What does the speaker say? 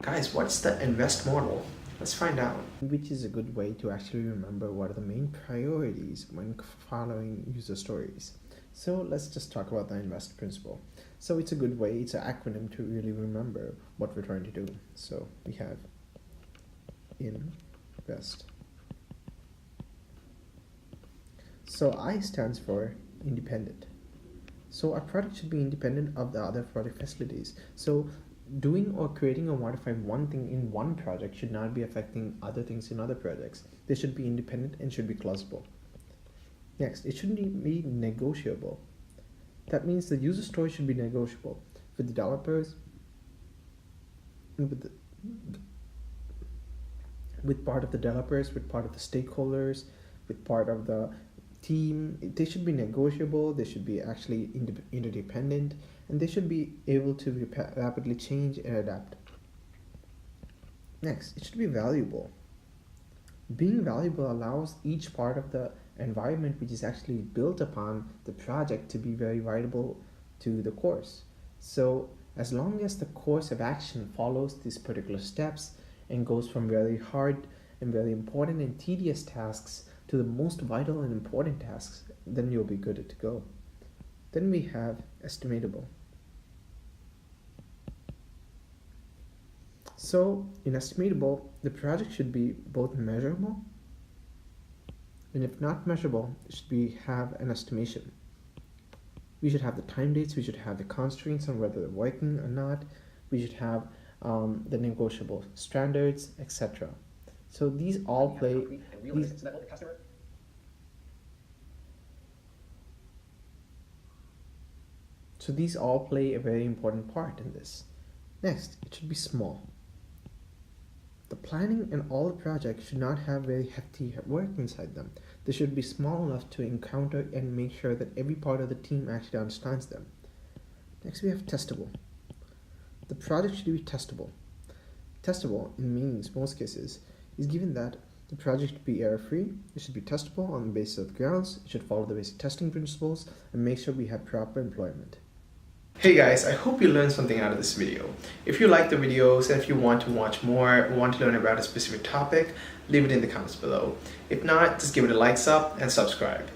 Guys, what's the invest model? Let's find out. Which is a good way to actually remember what are the main priorities when following user stories. So let's just talk about the invest principle. So it's a good way, it's an acronym to really remember what we're trying to do. So we have invest. So I stands for independent. So our product should be independent of the other product facilities. So doing or creating or modifying one thing in one project should not be affecting other things in other projects. They should be independent and should be closable. Next, it shouldn't be negotiable. That means the user story should be negotiable with the developers, with part of the developers, with part of the stakeholders, with part of the team. They should be negotiable, they should be actually interdependent, and they should be able to rapidly change and adapt. Next, it should be valuable. Being valuable allows each part of the environment which is actually built upon the project to be very valuable to the course. So as long as the course of action follows these particular steps and goes from very hard and very important and tedious tasks to the most vital and important tasks, then you'll be good to go. Then we have estimable. So in estimable, the project should be both measurable, and if not measurable, it should have an estimation. We should have the time dates, we should have the constraints on whether they're working or not, we should have the negotiable standards, etc. So these all play these all play a very important part in this. Next, it should be small. The planning and all the projects should not have very hefty work inside them. They should be small enough to encounter and make sure that every part of the team actually understands them. Next, we have testable. The project should be testable. Testable, in means most cases, is given that the project should be error-free, it should be testable on the basis of grounds, it should follow the basic testing principles, and make sure we have proper employment. Hey guys, I hope you learned something out of this video. If you like the videos and if you want to watch more, want to learn about a specific topic, leave it in the comments below. If not, just give it a likes up and subscribe.